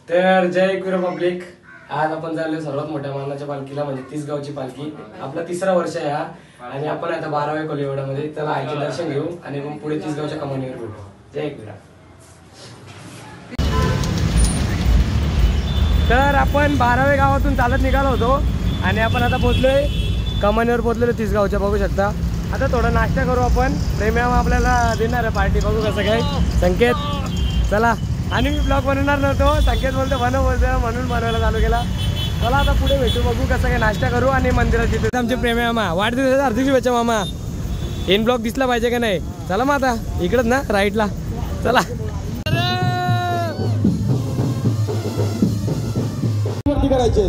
तर जय एकविरा पब्लिक. आज आपण चाललो सर्वात मोठ्या मानाच्या पालखीला, म्हणजे 30 गावची पालखी. आपला 3रा वर्ष आहे हा, आणि आपण आता 12व्या कोलिवडामध्ये त्याला आईचे दर्शन घेऊ आणि मग पुढे 30 गावच्या कमानीवर भेटू. जय एकविरा. तर आपण 12व्या गावातून चालत निघालो होतो आणि आपण आता पोहोचलोय कमानीवर, पोहोचलेलो 30 गावच्या. बघू शकता. आता थोडा नाश्ता करू आपण. प्रेम्याम आपल्याला देणार आहे पार्टी. बघू कसं काय. संकेत चला. आणि मी ब्लॉग बनवणार नव्हतो, संकेत बोलतो बोलतो म्हणून बनवायला चालू केला. चला आता पुढे भेटू, बघू कसं काय. नाश्ता करू आणि मंदिरात तिथे आमचे प्रेम मामा. वाढदिवसाच्या हार्दिक शुभेच्छा मामा. इन ब्लॉग दिसला पाहिजे का नाही. चला मग आता इकडंच ना राईटला. चला. करायचे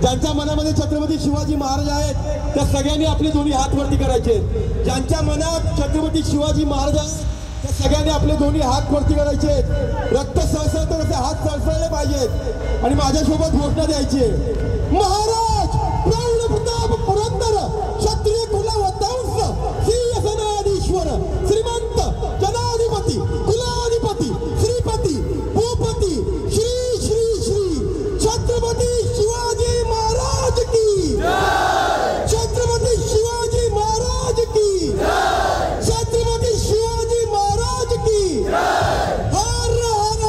ज्यांच्या मनामध्ये छत्रपती शिवाजी महाराज आहेत त्या सगळ्यांनी आपले दोन्ही हात वरती करायचे. ज्यांच्या मनात छत्रपती शिवाजी महाराज आहेत त्या सगळ्यांनी आपले दोन्ही हात वरती करायचे. रक्त सळसळतं तसे हात सळसळले पाहिजेत आणि माझ्यासोबत घोषणा द्यायची. महाराज प्रौढ प्रताप पुरंदर क्षत्रिय कुलवंश सिंहसनाधीश्वर श्रीमंत जनाधिपती कुलाधिपती श्रीपती भूपती श्री श्री श्री छत्रपती शिवाजी महाराज की. छत्रपती शिवाजी महाराज की. छत्रपती शिवाजी महाराज की. हर हर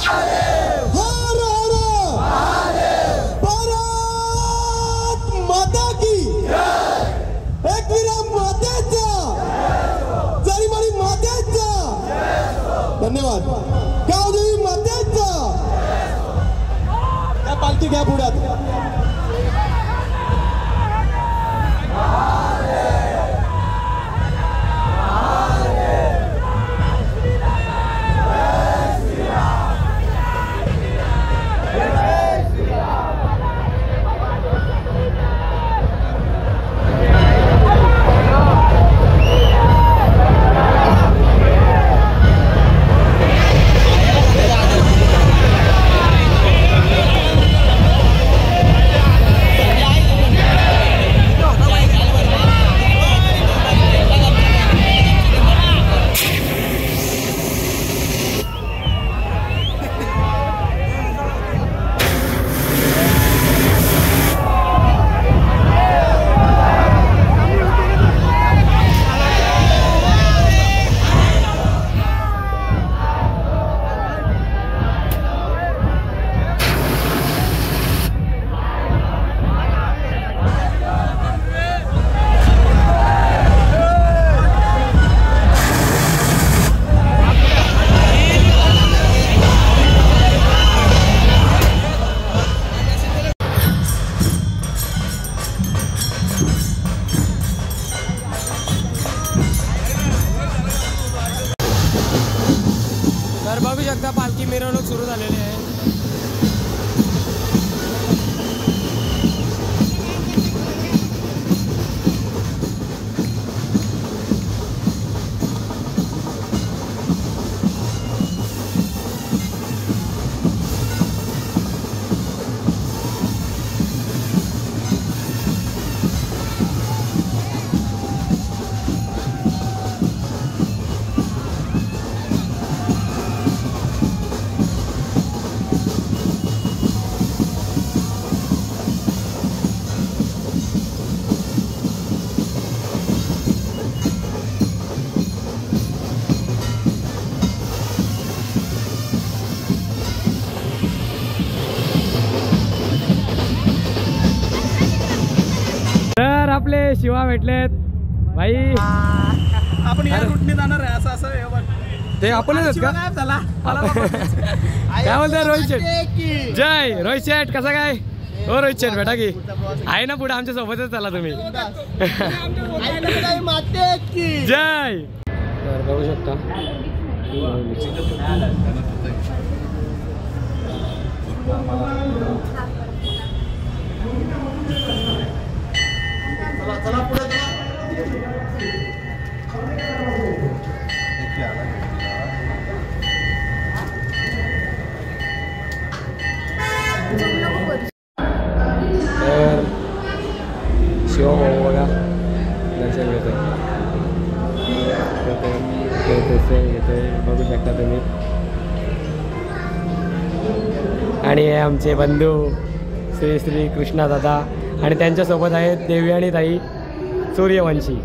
हर हर भारत माता की. एकविरा मातेचा जरीमारी मातेचा धन्यवाद. गावदेवी मातेचा. या पालखी घ्या पुढ्यात. तर बघू शकता पालखी मिरवणूक सुरू झालेली आहे. तर आपले शिवा भेटलेत भाई. आपण या रूटने जाणार आहे. असं ते आपणच का. काय बोलताय रोहित शेट. जय रोहित शेट. कसा काय. हो रोहित शेट भेटा की आहे ना पुढे आमच्या सोबतच. चला तुम्ही. जय. तर बघू शकता चला पुढे शिवभाऊ बघा दर्शन घेतोय. बघू शकता तुम्ही. आणि हे आमचे बंधू श्री श्री कृष्णा दादा आणि त्यांच्यासोबत आहेत देवी आणि ताई सूर्यवंशी.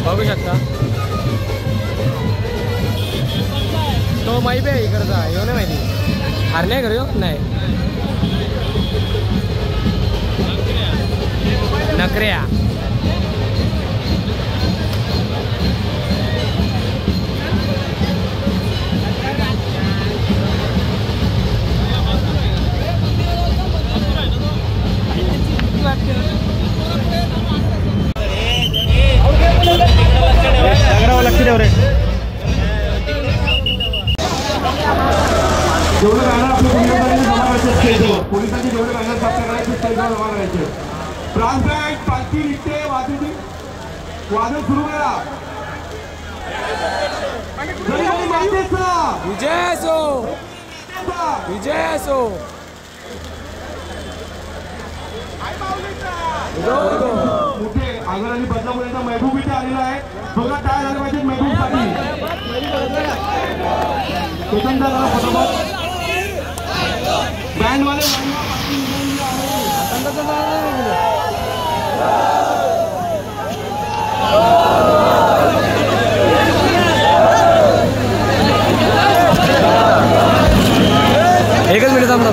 बघू शकता तो माहिती आहे इकडचा येऊ नाही माहिती हारण्या करू नाही नकऱ्या लक्ष देव रे जेवढं गाणं आपल्या पोलिसांची जेवढे गाणं साफ करायचे जमा करायचे. ब्रास बँड पालखी निघते वादळ सुरू करा. विजय असो विजय असो मोठे आगर आणि बदलापूर यांचा महबूब इथे आलेला आहे. बघा काय झालं पाहिजे महबूबसाठी बँडवाले एकच मिनिट थांबतो.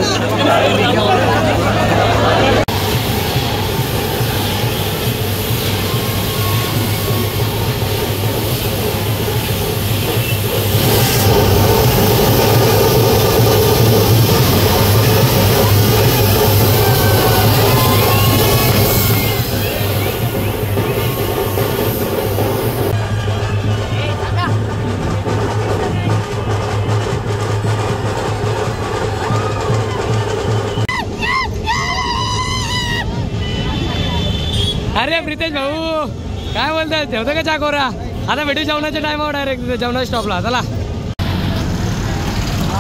अरे प्रितेश भाऊ काय बोलताय ठेवतो का चाकोरा आता भेटू जेवणाच्या टायमावर डायरेक्ट जेवणा स्टॉपला चला.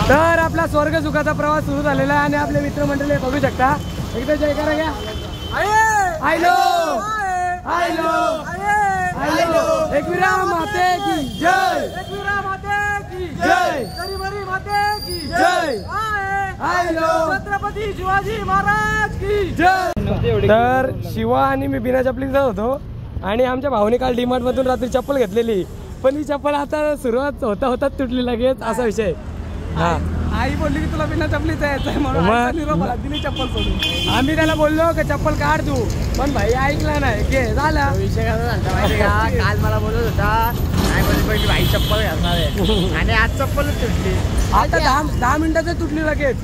तर आपला स्वर्ग सुखाचा प्रवास सुरू झालेला आहे आणि आपले मित्रमंडळी बघू शकता एकदा जय करा घ्या. आयलो आयलो आयलो एकविरा माते की जय एकविरा माते की जय गरीबरी माते की जय आयलो छत्रपती शिवाजी महाराज की जय. तर शिवा आणि मी बिना चपली जात होतो आणि आमच्या भावाने काल डीमार्ट मधून रात्री चप्पल घेतलेली पण ही चप्पल आता सुरुवात होता तुटली लगेच असा विषय. हा आई बोलली की तुला बिना चपलीच यायचंय म्हणून दिली चप्पल सोडून. आम्ही त्याला बोललो की चप्पल काढ तू पण भाई ऐकला नाही घे झाला विषय कसा झाला माहिती का. काल मला बोलत होता नाही बोलली पहिली भाई चप्पल घालणार आहे आणि आज चप्पलच तुटली आता 10 मिनिटातच तुटली लगेच.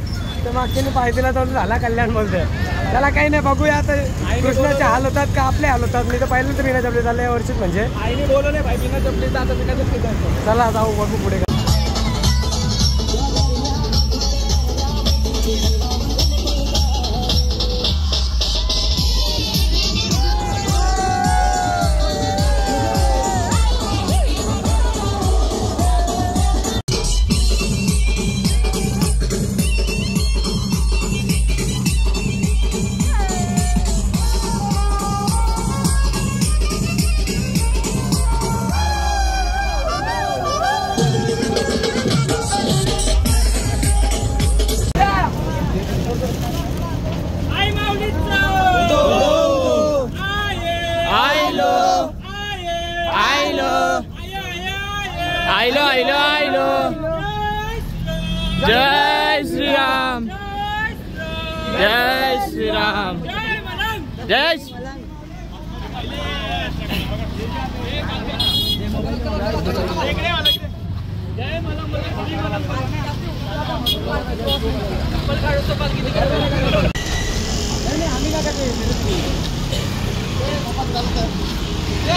तर मागच्याने पाहिजेला तर झाला कल्याण बोलतोय त्याला काही नाही बघूया आता कृष्णाचे हाल होतात का आपले हाल होतात. मी तर पाहिलं तर बिना चपली झालं या वर्षीच म्हणजे आईने बोलवले भाई बिना चपलीच आता बिना चपलीच. चला जाऊ बघू पुढे. आयलो आयलो आयलो जय श्रीराम जय श्रीराम जय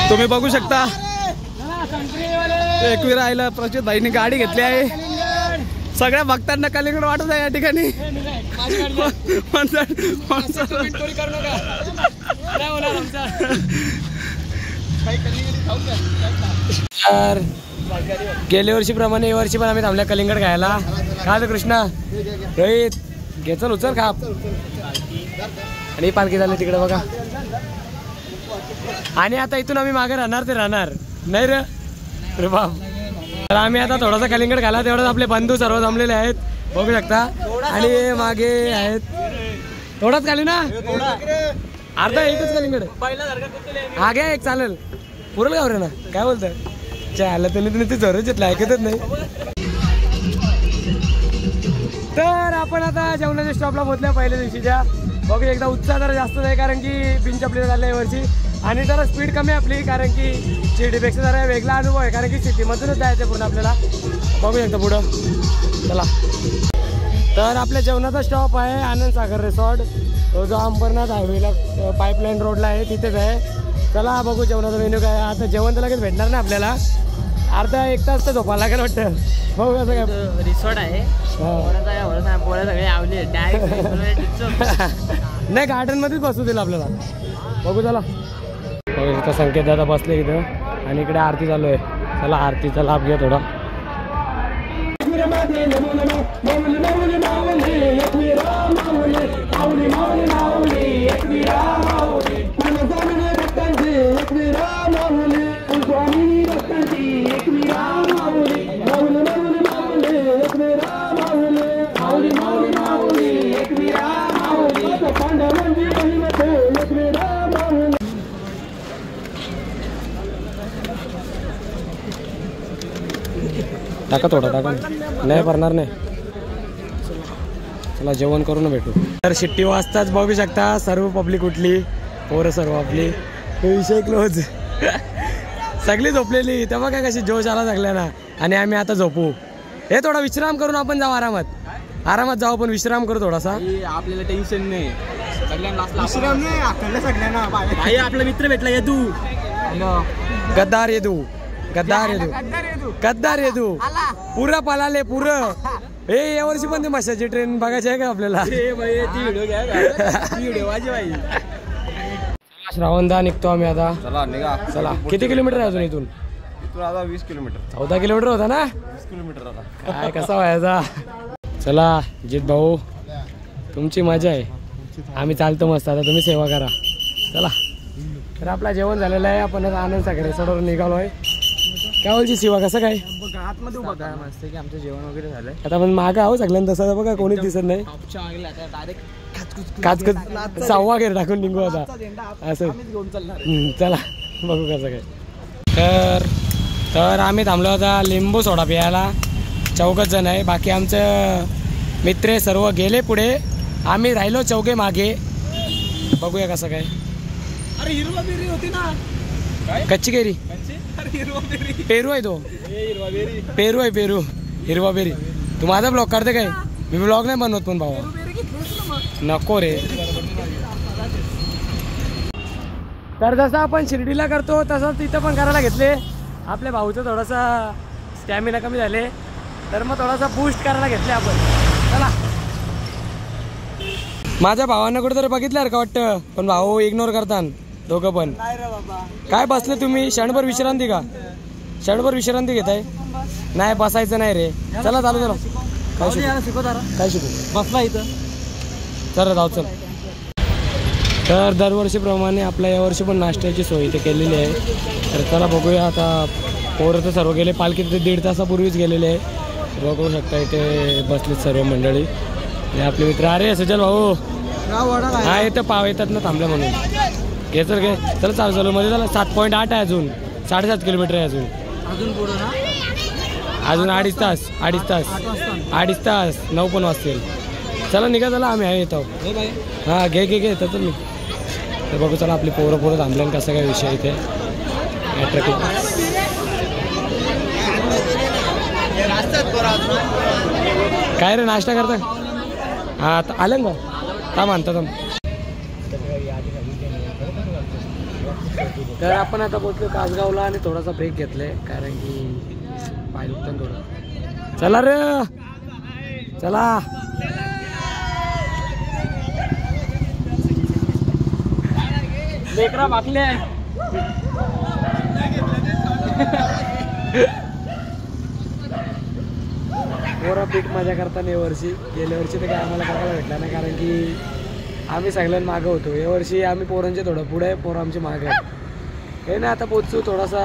तुम्ही बघू शकता एकविरा आईला प्रचित भाईने गाडी घेतली आहे. सगळ्या भक्तांना कलिंगड वाटत आहे या ठिकाणी. गेल्या वर्षीप्रमाणे या वर्षी पण आम्ही थांबल्या कलिंगड खायला. खाल कृष्णा रोहित घेचल उचल खाप. आणि पालखी झाली तिकडे बघा. आणि आता इथून आम्ही मागे राहणार ते राहणार नाही रे बाप. तर आम्ही आता थोडासा कलिंगड खाला. तेवढंच आपले बंधू सर्व जमलेले आहेत बघू शकता. आणि मागे आहेत थोडाच खाली ना अर्धा एकच कलिंगड हा घ्या एक चालेल पुरेल गावरे ना काय बोलतं चाल तुम्ही ते जोरच घेतलं ऐकतच नाही. तर आपण आता जेवणाच्या स्टॉपला पोहोचल्या पहिल्या दिवशीच्या. बघू एकदा उत्साह जरा जास्त आहे कारण की बिंच आपली झाली आहे वर्षी. आणि जरा स्पीड कमी आपली कारण की शिर्डीपेक्षा जरा वेगळा अनुभव आहे कारण की सिटीमधूनच जायचं पूर्ण आपल्याला. बघू शकता पुढं चला. तर आपल्या जेवणाचा स्टॉप आहे आनंद सागर रिसॉर्ट. तो जो अंबरनाथ हायवेला पाईपलाईन रोडला आहे तिथेच आहे. चला बघू जेवणाचा मेन्यू काय. आता जेवण तर लगेच भेटणार नाही आपल्याला. अर्धा एक तास तर झोपायला लागेल वाटतं. बघू कसं काय रिसॉर्ट आहे सगळे आवले नाही गार्डनमध्येच बसू दिलं आपल्याला. बघू चला. इथं संकेत दादा बसले इथं आणि इकडे आरती चालू आहे. चला आरतीचा लाभ घ्या थोडा. टाका थोडा टाका नाही भरणार नाही. चला जेवण करून भेटू. तर शिट्टी वाजताच बघू शकता सर्व पब्लिक उठली. पोरं सर्व आपली विषय क्लोज. सगळी झोपलेली तेव्हा काय कशी जोश आला सगळ्यांना. आणि आम्ही आता झोपू. हे थोडा विश्राम करून आपण जाऊ आरामात जाऊ पण विश्राम करू थोडासा. आपल्याला टेन्शन नाही विश्राम नाही सगळ्यांना. भाई आपला मित्र भेटला येदू. गद्दार येदू पुरं पळाले पुरं. हे यावर्षी पण ते मशाची ट्रेन बघायची आहे का आपल्याला. श्रावणदा निघतो आम्ही आता. चला किती किलोमीटर आहे अजून इथून. आता 20 किलोमीटर 14 किलोमीटर होता ना. 20 किलोमीटर आता काय कसा व्हायचा. चला जित भाऊ तुमची मजा आहे. आम्ही चालतो मस्त. आता तुम्ही सेवा करा चला. तर आपला जेवण झालेलं आहे. आपण आनंद सागर रिसॉर्टवर निघालो आहे. काय बोलची शिवा कसं काय आतमध्ये बघा मस्त की आमचं जेवण वगैरे झालंय. आता पण मागं आहो सगळ्यांना तसं बघा कोणीच दिसत नाही. काचकच सहावा घेर टाकून निघू आता असं. चला बघू कसं काय. तर आम्ही थांबलो होता लिंबू सोडा प्यायला. 4 जण आहे. बाकी आमचं मित्र सर्व गेले पुढे. आम्ही राहिलो 4 मागे. बघूया कसं काय. अरे हिरवा बेरी होती ना. कच्ची केरी पेरू आहे तो. पेरू आहे पेरू हिरवा बेरी. तू माझा ब्लॉग काढते काय. मी ब्लॉग नाही बनवत पण भावा नको रे. तर जसं आपण शिर्डीला करतो तसंच तिथं पण करायला घेतले. आपल्या भाऊचं थोडासा स्टॅमिना कमी झाले तर मग थोडासा बूस्ट करायला घेतले आपण. चला माझ्या भावांना कुठेतरी बघितलं का वाटतं पण भाऊ इग्नोर करतात दोघं पण. काय बसले तुम्ही क्षणभर विश्रांती का. क्षणभर विश्रांती घेताय. नाही बसायचं नाही रे. चला चालू चला. काय शिकू बसला इथं. चला जाऊ चल. तर दरवर्षीप्रमाणे आपल्या यावर्षी पण नाश्त्याची सोय इथे केलेली आहे. तर चला बघूया. आता पोरं तर सर्व गेले. पालखी तिथे 1.5 तासापूर्वीच गेलेले आहे. बघू शकता इथे बसलेत सर्व मंडळी. हे आपले मित्र. अरे सुजल भाऊ हा इथं पाव येतात ना थांबल्या म्हणून घे चल घे. चला चालू चालू मध्ये झालं. 7.8 आहे अजून. 7.5 किलोमीटर आहे अजून. अजून 2.5 तास 2.5 तास 9 पण वाजतील. चला निघा चला आम्ही आहे येतो. हां घे घे घे तर मी. तर बघू चला आपली पोरं थांबल्यानं कसं काय विषय इथे. काय रे नाश्ता करता? हा आता आलं का? का म्हणता तुम? तर आपण आता पोहोचलो कासगावला आणि थोडासा ब्रेक घेतलाय कारण की पाय दुखतं थोडं. चला रे चला. लेकरा मागले पोरा पीठ मजा करताना यावर्षी. गेल्या वर्षी तर काय आम्हाला बघायला भेटला नाही कारण की आम्ही सगळ्यांना मागं होतो. यावर्षी आम्ही पोरांचे थोडं पुढे आहे, पोरं आमचे मागं आहे. काही नाही आता पोचू. थोडासा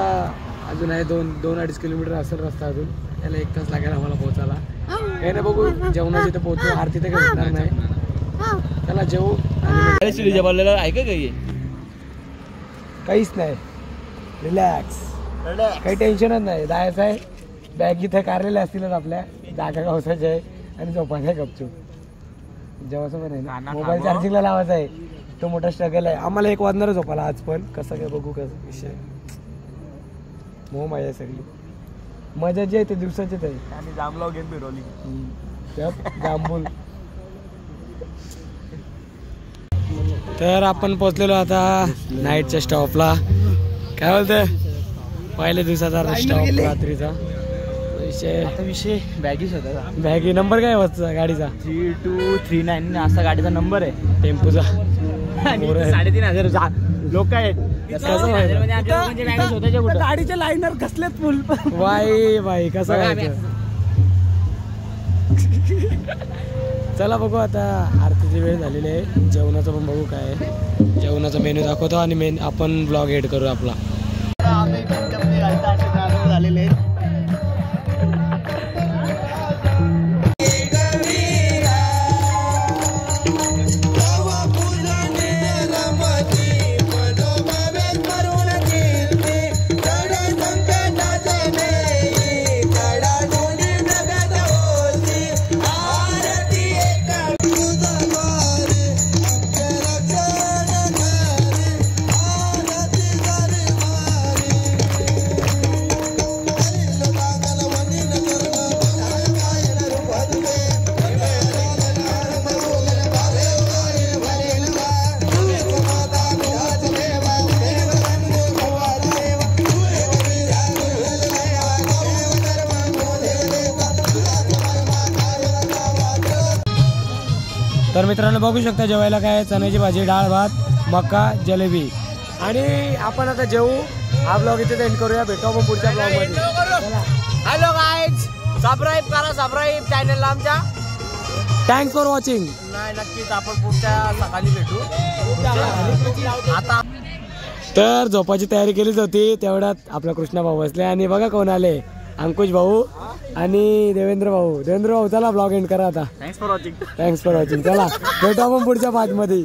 अजून आहे 2-2.5 किलोमीटर असेल रस्ता अजून. त्याला 1 तास लागेल आम्हाला पोचायला. काही नाही बघू जेवणाची तर पोचू. आरती तर काही भेटणार नाही. त्याला जेवू आणि आहे का काही काहीच नाही. रिलॅक्स. काही टेन्शनच नाही. जायचं आहे. बॅग इथे काढलेल्या असतीलच आपल्या. जागा गावसाची आहे आणि झोपायचं आहे गपचूप. जेव्हाचं पण आहे ना मोबाईल चार्जिंगला लावायचा आहे. तो मोठा स्ट्रगल आहे आम्हाला. 1 वाजणार झोपायला आज पण. कसं काय बघू कसं विषय. मोह माया सगळी मजा जी आहे ते दिवसाचीच आहे. आणि जामगाव गेम फिरवली जांभूल. तर आपण पोचलेलो आता नाईटच्या स्टॉपला. काय बोलतोय? पहिल्या दिवसाचा स्टॉप रात्रीचा विषय बॅगीच होता. बॅगी नंबर काय होता गाडीचा? 3239 असा गाडीचा नंबर आहे टेम्पोचा. 3,500 लोक आहेत. गाडीचे लाईनर कसलेत फुल. बाई बाई कसं व्हायचं. चला बघू आता आरतीची वेळ झालेली आहे. जेवणाचं पण बघू काय आहे. जेवणाचा मेन्यू दाखवतो आणि आपण ब्लॉग एड करू आपला. झालेले आहेत. तर मित्रांनो बघू शकता जेवायला काय चण्याची भाजी, डाळ भात, मका, जलेबी. आणि आपण आता जेवू. हा ब्लॉग इथे एंड करूया. भेटू आपण पुढच्या ब्लॉग मध्ये. हॅलो गाईज, सबस्क्राईब करा. सबस्क्राईब चॅनलला आमच्या. Thanks for watching. नाही नक्कीच आपण पुढच्या सकाळी भेटू आता. तर झोपाची तयारी केलीच होती तेवढ्यात आपला कृष्णा भाऊ बसले आणि बघा कोण आले. अंकुश भाऊ आणि देवेंद्र भाऊ. देवेंद्र भाऊ चला ब्लॉग एंड करा आता. Thanks for watching. Thanks for watching. चला भेटू आपण पुढच्या पार्ट मध्ये.